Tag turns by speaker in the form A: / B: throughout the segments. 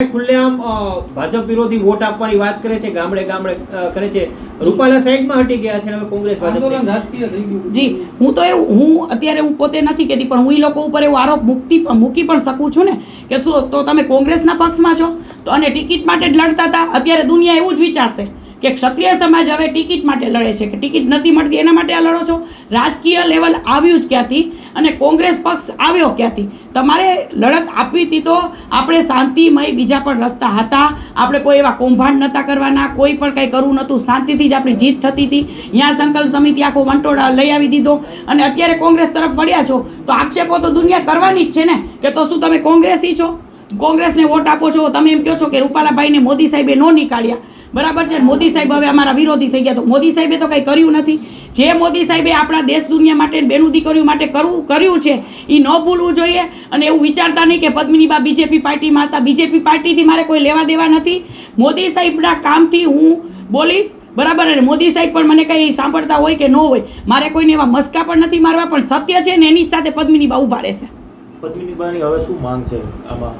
A: ખુલ્લેઆમ ભાજપ વિરોધી વોટ આપવાની વાત કરે છે, ગામડે ગામડે કરે છે. રૂપાલા સાઈડમાં હટી ગયા છે, હવે કોંગ્રેસ ભાજપ.
B: જી, હું અત્યારે હું પોતે નથી કહેતી, પણ હું એ લોકો ઉપર એવો આરોપ મૂકી પણ શકું છું ને કે શું તો તમે કોંગ્રેસના પક્ષમાં છો તો અને ટિકિટ માટે જ લડતા હતા. અત્યારે દુનિયા એવું જ વિચારશે કે ક્ષત્રિય સમાજ હવે ટિકિટ માટે લડે છે, કે ટિકિટ નથી મળતી એના માટે આ લડો છો. રાજકીય લેવલ આવ્યું જ ક્યાંથી અને કોંગ્રેસ પક્ષ આવ્યો ક્યાંથી? તમારે લડત આપવી હતી તો આપણે શાંતિમય બીજા પણ રસ્તા હતા. આપણે કોઈ એવા કૌભાંડ નહોતા કરવાના, કોઈ પણ કંઈ કરવું નહોતું, શાંતિથી જ આપણી જીત થતી હતી. અહીંયા સંકલ્પ સમિતિ આખો વંટોળા લઈ આવી દીધો અને અત્યારે કોંગ્રેસ તરફ વળ્યા છો તો આક્ષેપો તો દુનિયા કરવાની જ છે ને કે તો શું તમે કોંગ્રેસી છો, કોંગ્રેસને વોટ આપો છો. તમે એમ કહો છો કે રૂપાલાભાઈને મોદી સાહેબે ન નીકાળ્યા, બરાબર છે. મોદી સાહેબ હવે અમારા વિરોધી થઈ ગયા, તો મોદી સાહેબે તો કંઈ કર્યું નથી. જે મોદી સાહેબે આપણા દેશ દુનિયા માટે બેનું દીકરીઓ માટે કર્યું છે એ ન ભૂલવું જોઈએ. અને એવું વિચારતા નહીં કે પદ્મિનીબા બીજેપી પાર્ટીમાં હતા. બીજેપી પાર્ટીથી મારે કોઈ લેવા દેવા નથી. મોદી સાહેબના કામથી હું બોલીશ, બરાબર. અને મોદી સાહેબ પણ મને કંઈ સાંભળતા હોય કે ન હોય, મારે કોઈને એવા મસ્કા પણ નથી મારવા, પણ સત્ય છે ને એની સાથે પદ્મિનીબા ઊભા રહેશે.
C: પદ્મિનીબાની હવે શું માંગ છે આમાં?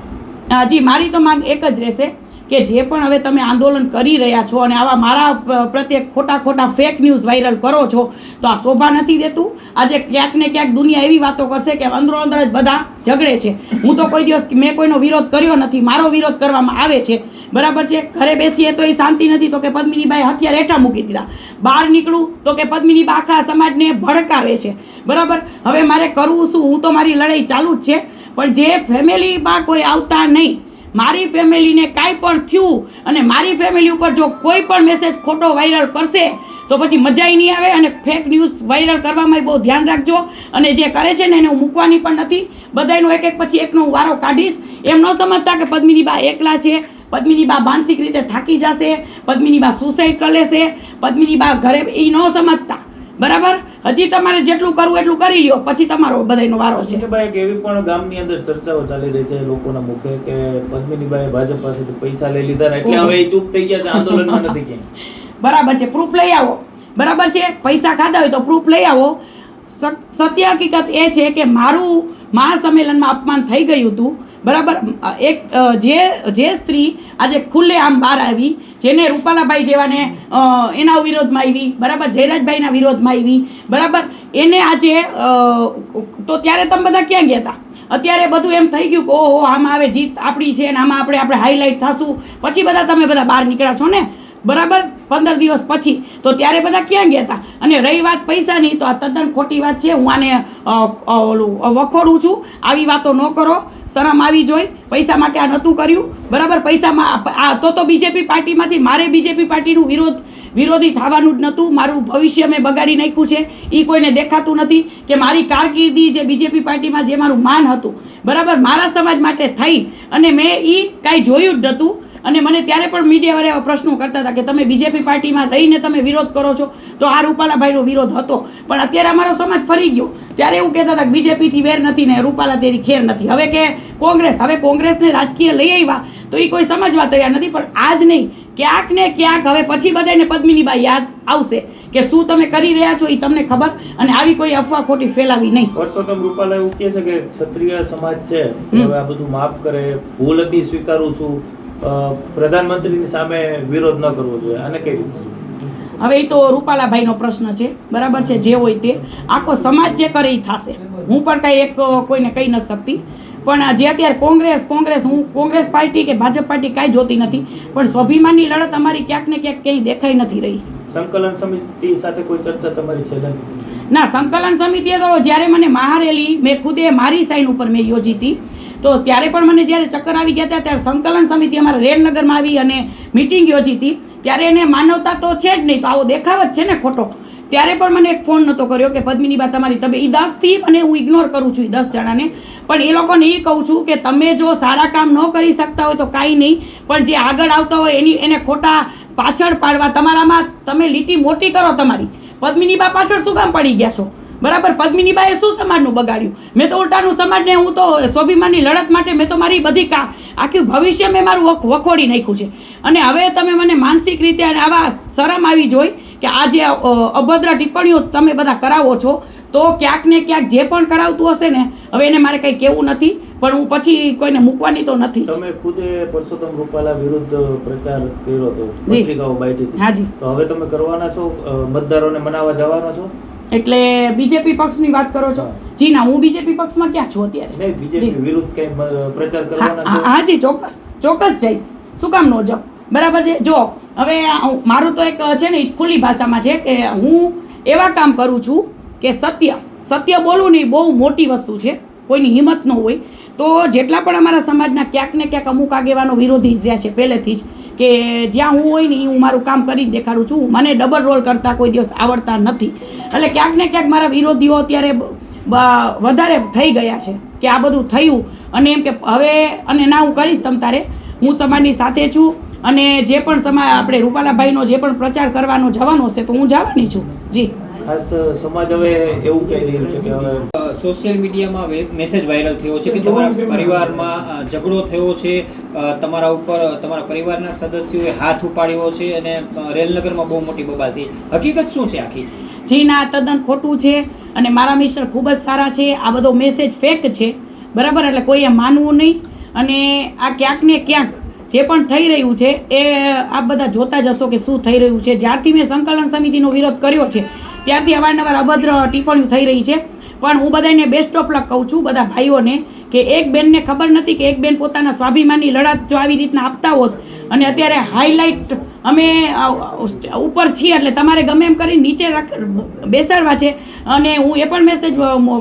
B: જી, મારી તો માંગ એક જ રહેશે કે જે પણ હવે તમે આંદોલન કરી રહ્યા છો અને આવા મારા પ્રત્યે ખોટા ફેક ન્યૂઝ વાયરલ કરો છો તો આ શોભા નથી દેતું. આજે ક્યાંક ને ક્યાંક દુનિયા એવી વાતો કરશે કે અંદરો અંદર જ બધા ઝઘડે છે. હું તો કોઈ દિવસ મેં કોઈનો વિરોધ કર્યો નથી, મારો વિરોધ કરવામાં આવે છે, બરાબર છે. ઘરે બેસીએ તો એ શાંતિ નથી તો કે પદ્મિનીબાએ હથિયાર હેઠા મૂકી દીધા, બહાર નીકળું તો કે પદ્મિનીબા આખા સમાજને ભડકાવે છે, બરાબર. હવે મારે કરવું શું? હું તો મારી લડાઈ ચાલુ જ છે, પણ જે ફેમિલીમાં કોઈ આવતા નહીં, મારી ફેમિલીને કાંઈ પણ થયું અને મારી ફેમિલી ઉપર જો કોઈ પણ મેસેજ ખોટો વાયરલ કરશે તો પછી મજા નહીં આવે. અને ફેક ન્યૂઝ વાયરલ કરવામાં બહુ ધ્યાન રાખજો. અને જે કરે છે ને એને હું મૂકવાની પણ નથી. બધાનો એક પછી એકનો હું વારો કાઢીશ. એમ ન સમજતા કે પદ્મિનીબા એકલા છે, પદ્મિનીબા માનસિક રીતે થાકી જશે, પદ્મિનીબા સુસાઇડ કરી લેશે, પદ્મિનીબા ઘરે એ ન સમજતા, બરાબર. હજી તમારે જેટલું કરવું એટલું કરી લ્યો, પછી તમારો બધાનો વારો છે.
C: એક એવી પણ ગામની અંદર ચર્ચાઓ ચાલી રહી છે લોકોના મુખે કે પદ્મિનીબાએ ભાજપ પાસેથી પૈસા લઈ લીધા એટલે હવે એ ચૂપ થઈ ગયા છે, આંદોલનમાં નથી ક્યાંય.
B: બરાબર છે, પ્રૂફ લઈ આવો, બરાબર છે. પૈસા ખાધા હોય તો પ્રૂફ લઈ આવો. સત્ય હકીકત એ છે કે મારું મહાસંમેલનમાં અપમાન થઈ ગયું હતું, બરાબર. એક જે સ્ત્રી આજે ખુલ્લે આમ બહાર આવી, જેને રૂપાલાભાઈ જેવાને એના વિરોધમાં આવી, બરાબર, જયરાજભાઈના વિરોધમાં આવી, બરાબર, એને આજે તો ત્યારે તમે બધા ક્યાં ગયા હતા? અત્યારે બધું એમ થઈ ગયું કે ઓહો આમાં હવે જીત આપણી છે ને આમાં આપણે હાઇલાઇટ થશું, પછી તમે બધા બહાર નીકળ્યા છો ને, બરાબર, 15 દિવસ પછી. તો ત્યારે બધા ક્યાં ગયા હતા? અને રહી વાત પૈસાની, તો આ તદ્દન ખોટી વાત છે. હું આને વખોડું છું. આવી વાતો ન કરો, શરમ આવી જોઈ. પૈસા માટે આ નહોતું કર્યું, બરાબર. પૈસામાં તો બીજેપી પાર્ટીમાંથી મારે બીજેપી પાર્ટીનું વિરોધી થવાનું જ નહોતું. મારું ભવિષ્ય મેં બગાડી નાખ્યું છે, એ કોઈને દેખાતું નથી કે મારી કારકિર્દી જે બીજેપી પાર્ટીમાં જે મારું માન હતું, બરાબર, મારા સમાજ માટે થઈ અને મેં એ કાંઈ જોયું જ નહોતું. અને મને ત્યારે પણ મીડિયાવાળા એવા પ્રશ્નો કરતા હતા કે તમે બીજેપી પાર્ટીમાં રહીને તમે વિરોધ કરો છો, તો આ રૂપાલાભાઈનો વિરોધ હતો. પણ અત્યારે અમારો સમાજ ફરી ગયો. ત્યારે એવું કહેતા હતા કે બીજેપીથી વેર નથી ને રૂપાલા તેરી ખેર નથી. હવે કે કોંગ્રેસને રાજકીય લઈ આવ્યા તો એ કોઈ સમજવા તૈયાર નથી. પણ આજ નહીં, ક્યાંક ને ક્યાંક હવે પછી બધાને પદ્મિનીબા યાદ આવશે કે શું તમે કરી રહ્યા છો એ તમને ખબર. અને આવી કોઈ અફવા ખોટી ફેલાવી નહીં.
C: પરસોત્તમ રૂપાલા એવું કહે છે કે ક્ષત્રિય સમાજ છે હવે આ બધું માફ કરે, ભૂલ હતી સ્વીકારું છું, પ્રધાનમંત્રીની સામે વિરોધ ન કરવો જોઈએ. આને કઈ રીતે?
B: હવે એ તો રૂપાલાભાઈનો પ્રશ્ન છે, બરાબર છે. જે હોય તે આખો સમાજ જે કરે એ થશે. હું પણ કાંઈ કોઈને કહી નથી શકતી. પણ જે અત્યારે કોંગ્રેસ હું કોંગ્રેસ પાર્ટી કે ભાજપ પાર્ટી કાંઈ જોતી નથી, પણ સ્વાભિમાનની લડત અમારી ક્યાંક ને ક્યાંક ક્યાંય દેખાઈ નથી રહી.
C: સંકલન સમિતિ સાથે કોઈ ચર્ચા તમારી છે?
B: ના, સંકલન સમિતિએ તો જ્યારે મને મહારેલી મેં ખુદે મારી સાઈન ઉપર મેં યોજી હતી, તો ત્યારે પણ મને જ્યારે ચક્કર આવી ગયા હતા ત્યારે સંકલન સમિતિ અમારા રેલનગરમાં આવી અને મિટિંગ યોજી હતી. ત્યારે એને માનવતા તો છે જ નહીં, તો આવો દેખાવ જ છે ને ખોટો. ત્યારે પણ મને એક ફોન નહોતો કર્યો કે પદ્મિનીબા તમારી તબિયત, એ 10થી અને હું ઇગ્નોર કરું છું એ 10 જણાને. પણ એ લોકોને એ કહું છું કે તમે જો સારા કામ ન કરી શકતા હોય તો કાંઈ નહીં, પણ જે આગળ આવતા હોય એને ખોટા પાછળ પાડવા, તમારામાં તમે લીટી મોટી કરો તમારી. પદ્મિનીબા પાછળ શું કામ પડી ગયા છો? બરાબર. પદ્મિનીબાએ શું સમાજનું બગાડ્યું? મેં તો ઉલટાનું સમાજને, હું તો સ્વાભિમાનની લડત માટે મેં તો મારી બધી આખી ભવિષ્ય મેં મારું વખોડી નાખ્યું છે. અને હવે તમે મને માનસિક રીતે અને આવા શરમ આવી જોઈ કે આ જે અભદ્ર ટિપ્પણીઓ તમે બધા કરાવો છો, તો ક્યાંક ને ક્યાંક જે પણ કરાવતું હશે ને, હવે એને મારે કંઈ કહેવું નથી. પણ હું પછી કોઈને મૂકવાની તો નથી જ.
C: તમે ખુદે પરસોત્તમ રૂપાલા વિરુદ્ધ પ્રચાર કર્યો હતો,
B: જી.
C: પત્રિકાઓ બાંટી હતી.
B: હાજી.
C: તો હવે તમે કરવાના છો, મતદારોને મનાવવા જવાના છો?
B: એટલે બીજેપી પક્ષની વાત કરો છો?
C: હા.
B: જી ના, હું બીજેપી પક્ષમાં ક્યાં છું અત્યારે.
C: નહીં, બીજેપી વિરુદ્ધ કઈ પ્રચાર કરવાના છો?
B: હાજી, ચોક્કસ જઈશ. શું કામ ન જાઉં? બરાબર છે. જો હવે મારું તો એક છે ને ખુલ્લી ભાષામાં છે કે હું એવા કામ કરું છું કે સત્ય બોલવું નહીં બહુ મોટી વસ્તુ છે, કોઈની હિંમત ન હોય. તો જેટલા પણ અમારા સમાજના ક્યાંક ને ક્યાંક અમુક આગેવાનો વિરોધી જ રહ્યા છે પહેલેથી જ, કે જ્યાં હું હોય ને હું મારું કામ કરીને દેખાડું છું. મને ડબલ રોલ કરતાં કોઈ દિવસ આવડતા નથી. એટલે ક્યાંક ને ક્યાંક મારા વિરોધીઓ અત્યારે વધારે થઈ ગયા છે કે આ બધું થયું અને એમ કે હવે અને ના હું કરીશ તમ તારે, હું સમાજની સાથે છું અને જે પણ સમાજ આપણે રૂપાલાભાઈનો જે પણ પ્રચાર કરવાનો જવાનો હશે તો હું જવાની છું. જી.
C: ખાસ સમાજ હવે એવું કહી રહ્યું છે કે હવે
A: સોશિયલ મીડિયામાં મેસેજ વાયરલ થયો છે કે તમારા પરિવારમાં ઝઘડો થયો છે, તમારા ઉપર તમારા પરિવારના સદસ્યોએ હાથ ઉપાડ્યો છે અને રેલનગરમાં બહુ મોટી બબાલ થઈ. હકીકત શું છે આખી?
B: જી ના, તદ્દન ખોટું છે અને મારા મિસ્ટર ખૂબ જ સારા છે. આ બધો મેસેજ ફેક છે, બરાબર, એટલે કોઈએ માનવું નહીં. અને આ ક્યાંક ને ક્યાંક જે પણ થઈ રહ્યું છે એ આપ બધા જોતા જ હશો કે શું થઈ રહ્યું છે. જ્યારથી મેં સંકલન સમિતિનો વિરોધ કર્યો છે ત્યારથી અવારનવાર અભદ્ર ટિપ્પણીઓ થઈ રહી છે. પણ હું બધાને બેસ્ટ ઓફ લક કહું છું, બધા ભાઈઓને, કે એક બેનને ખબર નથી કે એક બેન પોતાના સ્વાભિમાનની લડત જો આવી રીતના આપતા હોત અને અત્યારે હાઈલાઇટ અમે ઉપર છીએ એટલે તમારે ગમે એમ કરી નીચે બેસાડવા છે. અને હું એ પણ મેસેજ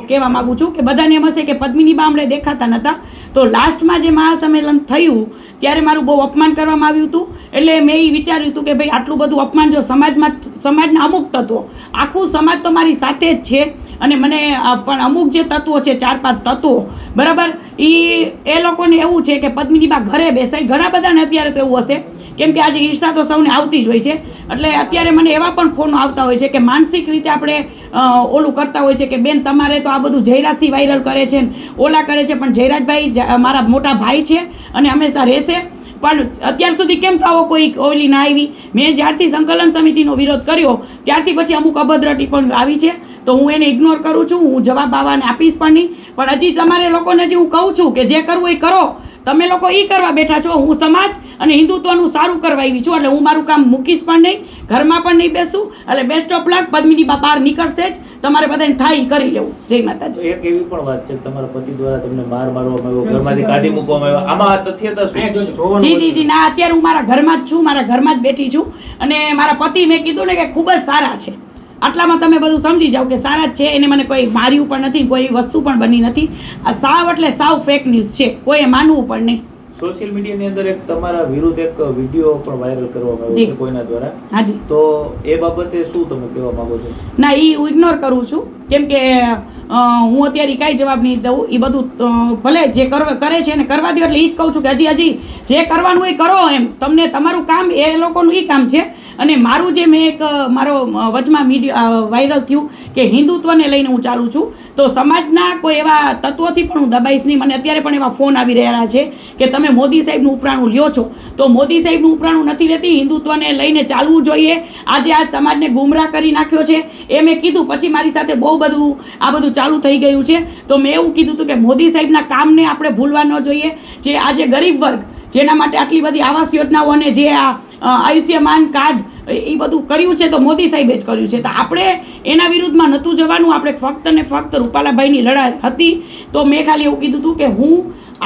B: કહેવા માગું છું કે બધાને એમ હશે કે પદ્મિની બામણે દેખાતા નહોતા, તો લાસ્ટમાં જે મહાસંમેલન થયું ત્યારે મારું બહુ અપમાન કરવામાં આવ્યું હતું. એટલે મેં એ વિચાર્યું હતું કે ભાઈ આટલું બધું અપમાન જો સમાજના અમુક તત્વો, આખું સમાજ તો મારી સાથે જ છે અને મને પણ અમુક જે તત્વો છે 4-5 તત્વો, બરાબર, એ લોકોને એવું છે કે પદ્મિનીબા ઘરે બેસાય. ઘણા બધાને અત્યારે તો એવું હશે કેમ કે આજે ઈર્ષા તો સૌને આવતી જ હોય છે. એટલે અત્યારે મને એવા પણ ફોનો આવતા હોય છે કે માનસિક રીતે આપણે ઓલું કરતા હોય છે કે બેન તમારે તો આ બધું જયરાજસિંહ વાયરલ કરે છે ને ઓલા કરે છે, પણ જયરાજભાઈ મારા મોટા ભાઈ છે અને હંમેશા રહેશે. પણ અત્યાર સુધી કેમ તો આવો કોઈ ઓલી ના આવી? મેં જ્યારથી સંકલન સમિતિનો વિરોધ કર્યો ત્યારથી પછી અમુક અભદ્ર ટિપ્પણીઓ આવી છે તો હું એને ઇગ્નોર કરું છું. હું જવાબ આવવાને આપીશ પણ નહીં. પણ હજી તમારે લોકોને જે હું કહું છું કે જે કરવું એ કરો, તમે લોકો એ કરવા બેઠા છો. હું સમાજ અને હિન્દુત્વનું સારું કરવા આવી છું એટલે હું મારું કામ મૂકીશ પણ નહીં, ઘરમાં પણ નહીં બેસું. એટલે બેસ્ટ ઓફ લક, પદ્મિની બા બહાર નીકળશે જ, તમારે બધાને થાય ઈ કરી લેવું. જય માતાજી.
C: એક એવી પણ વાત છે કે તમારા પતિ દ્વારા તમને માર મારવામાં આવ્યો, ઘરમાંથી કાઢી મૂકવામાં આવ્યો. આમાં તથ્યતા શું?
B: જી ના, અત્યારે હું મારા ઘરમાં જ છું, મારા ઘરમાં જ બેઠી છું. અને મારા પતિ મેં કીધું ને કે ખૂબ જ સારા છે. આટલામાં તમે બધું સમજી જાઓ કે સારા જ છે. એને મને કોઈ માર્યું પણ નથી, કોઈ વસ્તુ પણ બની નથી. આ સાવ એટલે સાવ ફેક ન્યૂઝ છે, કોઈએ માનવું પણ નહીં.
C: સોશિયલ મીડિયાની અંદર એક તમારા વિરુદ્ધ એક વિડીયો પણ વાયરલ કરવામાં આવ્યો છે કોઈના દ્વારા.
B: હાજી.
C: તો એ બાબતે શું તમે કહેવા માંગો છો?
B: ના, એ હું ઇગ્નોર કરું છું કેમ કે હું અત્યારે કાંઈ જવાબ નહીં દઉં. એ બધું ભલે જે કરે છે ને કરવા દો. એટલે એ જ કહું છું કે હજી જે કરવાનું એ કરો. એમ તમને તમારું કામ એ લોકોનું એ કામ છે. અને મારું જે મેં એક મારો વચમાં વાયરલ થયું કે હિન્દુત્વને લઈને હું ચાલું છું, તો સમાજના કોઈ એવા તત્વોથી પણ હું દબાઈશ નહીં. મને અત્યારે પણ એવા ફોન આવી રહ્યા છે કે તમે મોદી સાહેબનું ઉપરાણું લ્યો છો, તો મોદી સાહેબનું ઉપરાણું નથી લેતી. હિન્દુત્વને લઈને ચાલવું જોઈએ. આજે આ સમાજને ગુમરાહ કરી નાખ્યો છે એ મેં કીધું. પછી મારી સાથે બહુ બધું આ બધું ચાલુ થઈ ગયું છે. તો મેં એવું કીધું હતું કે મોદી સાહેબના કામને આપણે ભૂલવા ન જોઈએ. જે આજે ગરીબ વર્ગ જેના માટે આટલી બધી આવાસ યોજનાઓ અને જે આ આયુષ્યમાન કાર્ડ એ બધું કર્યું છે તો મોદી સાહેબે જ કર્યું છે. તો આપણે એના વિરુદ્ધમાં નહોતું જવાનું. આપણે ફક્ત ને ફક્ત રૂપાલાભાઈની લડાઈ હતી. તો મેં ખાલી એવું કીધું હતું કે હું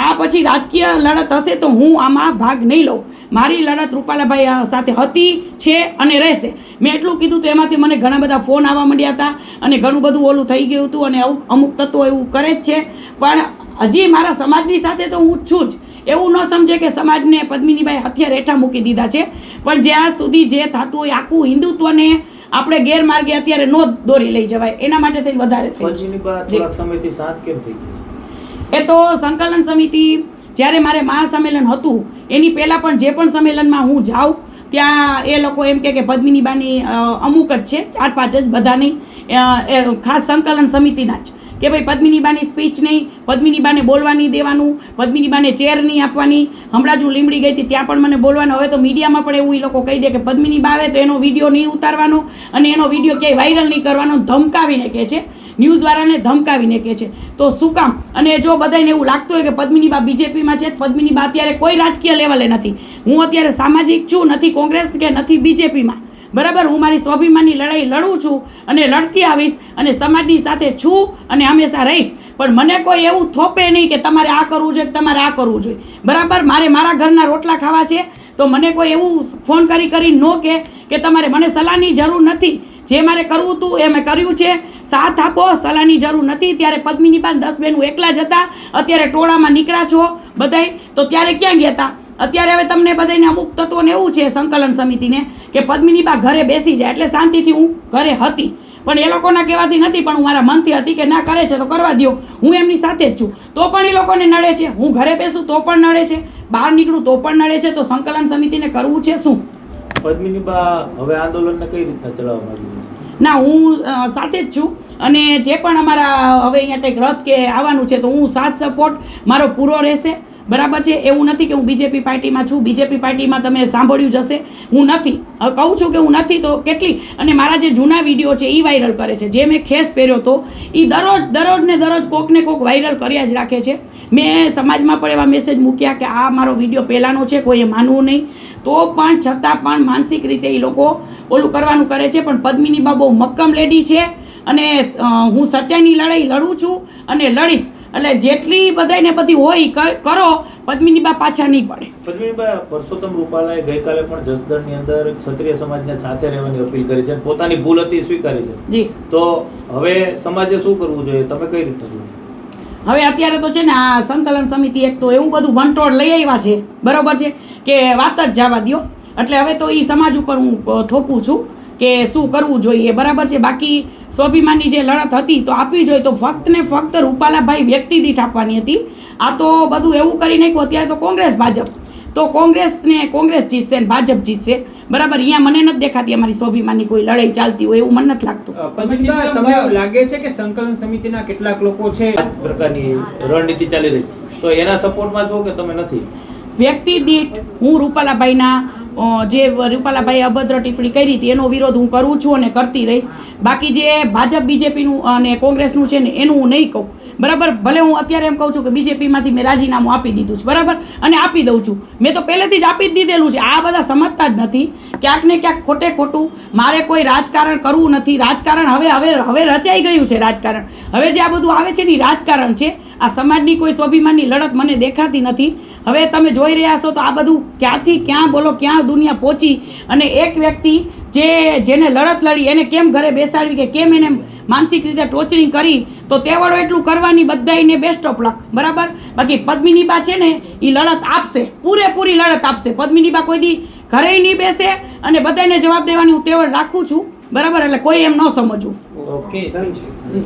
B: આ પછી રાજકીય લડત હશે તો હું આમાં ભાગ નહીં લઉં. મારી લડત રૂપાલાભાઈ સાથે હતી, છે અને રહેશે. મેં એટલું કીધું તો એમાંથી મને ઘણા બધા ફોન આવવા માંડ્યા હતા અને ઘણું બધું ઓલું થઈ ગયું હતું. અને અમુક તત્વો એવું કરે જ છે. પણ હજી મારા સમાજની સાથે તો હું છું જ. એવું ન સમજે કે સમાજને પદ્મિનીબાઈ હથિયાર હેઠા મૂકી દીધા છે. પણ જ્યાં સુધી જે થતું હોય આખું હિન્દુત્વને આપણે ગેરમાર્ગે અત્યારે નો દોરી લઈ જવાય એના માટે થઈને વધારે થયું છે.
C: થોડાક સમયથી શાંત કેમ થઈ ગઈ?
B: એ તો સંકલન સમિતિ જ્યારે મારે મહાસંમેલન હતું એની પહેલાં પણ જે પણ સંમેલનમાં હું જાઉં ત્યાં એ લોકો એમ કે પદ્મિનીબાની અમુક જ છે, 4-5 જ, બધા નહીં, ખાસ સંકલન સમિતિના જ કે ભાઈ પદ્મિનીબાની સ્પીચ નહીં, પદ્મિનીબાને બોલવા નહીં દેવાનું, પદ્મિનીબાને ચેર નહીં આપવાની. હમણાં જ હું લીંબડી ગઈ હતી ત્યાં પણ મને બોલવાનું. હવે તો મીડિયામાં પણ એવું એ લોકો કહી દે કે પદ્મિનીબા આવે તો એનો વિડીયો નહીં ઉતારવાનો અને એનો વિડીયો ક્યાંય વાયરલ નહીં કરવાનો, ધમકાવીને કહે છે, ન્યૂઝવાળાને ધમકાવીને કહે છે. તો શું કામ? અને જો બધાને એવું લાગતું હોય કે પદ્મિનીબા બીજેપીમાં છે, પદ્મિનીબા અત્યારે કોઈ રાજકીય લેવલે નથી. હું અત્યારે સામાજિક છું, નથી કોંગ્રેસ કે નથી બીજેપીમાં, બરાબર. હું મારી સ્વાભિમાનની લડાઈ લડું છું અને લડતી આવીશ અને સમાજની સાથે છું અને હંમેશા રહીશ. પણ મને કોઈ એવું થોપે નહીં કે તમારે આ કરવું જોઈએ, તમારે આ કરવું જોઈએ, બરાબર. મારે મારા ઘરના રોટલા ખાવા છે તો મને કોઈ એવું ફોન કરી ન કે તમારે મને સલાહની જરૂર નથી. જે મારે કરવું હતું એ મેં કર્યું છે. સાથ આપો, સલાહની જરૂર નથી. ત્યારે પદ્મિનીબા 10 બહેનો એકલા જ હતા, અત્યારે ટોળામાં નીકળ્યા છો બધાય, તો ત્યારે ક્યાં ગયા હતા? અત્યારે હવે તમને બધાને અમુક તત્વોને એવું છે સંકલન સમિતિને કે પદ્મિનીબા ઘરે બેસી જાય એટલે શાંતિથી હું ઘરે હતી, પણ એ લોકોના કહેવાથી નથી, પણ હું મારા મનથી હતી કે ના કરે છે તો કરવા દો, હું એમની સાથે જ છું. તો પણ એ લોકોને નડે છે, હું ઘરે બેસું તો પણ નડે છે, બહાર નીકળું તો પણ નડે છે. તો સંકલન સમિતિને કરવું છે શું?
C: પદ્મિનીબા હવે આંદોલનને કઈ રીતના ચલાવવા માંગી છે?
B: ના, હું સાથે જ છું અને જે પણ અમારા હવે અહીંયા કંઈક રથ કે આવવાનું છે તો હું સાથ સપોર્ટ મારો પૂરો રહેશે, બરાબર છે. એવું નથી કે હું બીજેપી પાર્ટીમાં છું. બીજેપી પાર્ટીમાં તમે સાંભળ્યું જ હશે, હું નથી. હવે કહું છું કે હું નથી તો કેટલી, અને મારા જે જૂના વિડીયો છે એ વાયરલ કરે છે. જે મેં ખેસ પહેર્યો હતો એ દરરોજ ને દરરોજ કોકને કોક વાયરલ કર્યા જ રાખે છે. મેં સમાજમાં પણ એવા મેસેજ મૂક્યા કે આ મારો વિડીયો પહેલાંનો છે, કોઈએ માનવું નહીં, તો પણ છતાં પણ માનસિક રીતે એ લોકો ઓલું કરવાનું કરે છે. પણ પદ્મિનીબા બહુ મક્કમ લેડી છે અને હું સચ્ચાઈની લડાઈ લડું છું અને લડીશ. એટલે જેટલી બધાને બધી હોય કરો, પદ્મિનીબા પાછા નહીં પડે.
C: પદ્મિનીબા, પરસોત્તમ રૂપાલાએ ગઈકાલે પણ જસદણની અંદર ક્ષત્રિય સમાજને સાથે રહેવાની અપીલ કરી છે, પોતાની ભૂલ હતી સ્વીકારી છે.
B: જી.
C: તો હવે સમાજે શું કરવું જોઈએ, તમે કઈ રીતે જુઓ?
B: હવે અત્યારે તો છે ને આ સંકલન સમિતિ એક તો એવું બધું વંટોળ લઈ આવ્યા છે, બરાબર છે, કે વાત જ જવા દો. એટલે હવે તો એ સમાજ ઉપર હું થોપું છું કે શું કરવું જોઈએ, બરાબર છે. બાકી સ્વાભિમાનની જે લડત હતી તો આપવી જોઈએ, તો ફક્ત ને ફક્ત રૂપાલાભાઈ વ્યક્તિ દીઠ આપવાની હતી. આ તો બધું એવું કરી નાખ્યું. અત્યારે તો કોંગ્રેસ ભાજપ, તો કોંગ્રેસ જીતશે ને ભાજપ જીતશે, બરાબર. અહીંયા મને નથી દેખાતી અમારી સ્વાભિમાનની કોઈ લડાઈ ચાલતી હોય, એવું મને નથી લાગતું.
A: પદ્મિનીબા, તમને એવું લાગે છે કે સંકલન સમિતિના કેટલાક લોકો છે
C: આ પ્રકારની રણનીતિ ચાલી રહી, તો એના સપોર્ટમાં છો કે તમે નથી?
B: વ્યક્તિ દીઠ હું રૂપાલાભાઈના જે રૂપાલાભાઈએ અભદ્ર ટિપ્પણી કરી હતી એનો વિરોધ હું કરું છું અને કરતી રહીશ. બાકી જે ભાજપ બીજેપીનું અને કોંગ્રેસનું છે ને એનું હું નહીં કહું, બરાબર. ભલે હું અત્યારે એમ કહું છું કે બીજેપીમાંથી મેં રાજીનામું આપી દીધું છે, બરાબર, અને આપી દઉં છું. મેં તો પહેલેથી જ આપી જ દીધેલું છે. આ બધા સમજતા જ નથી. ક્યાંક ને ક્યાંક ખોટે ખોટું મારે કોઈ રાજકારણ કરવું નથી. રાજકારણ હવે રચાઈ ગયું છે. રાજકારણ હવે જે આ બધું આવે છે ને એ રાજકારણ છે. આ સમાજની કોઈ સ્વાભિમાનની લડત મને દેખાતી નથી. હવે તમે જોઈ રહ્યા છો તો આ બધું ક્યાંથી ક્યાં બોલો, ક્યાં દુનિયા પહોંચી. અને એક વ્યક્તિ જેને લડત લડી એને કેમ ઘરે બેસાડવી કે કેમ એને માનસિક રીતે ટોચરિંગ કરી, તો તેવડો એટલું કરવાની બધાને બેસ્ટ ઓફ લક, બરાબર. બાકી પદ્મિનીબા છે ને એ લડત આપશે, પૂરેપૂરી લડત આપશે. પદ્મિનીબા કોઈ દી ઘરે નહીં બેસે અને બધાને જવાબ દેવાની હું તેવડ રાખું છું, બરાબર. એટલે કોઈ એમ ન સમજવું.
C: ઓકે.
B: જી.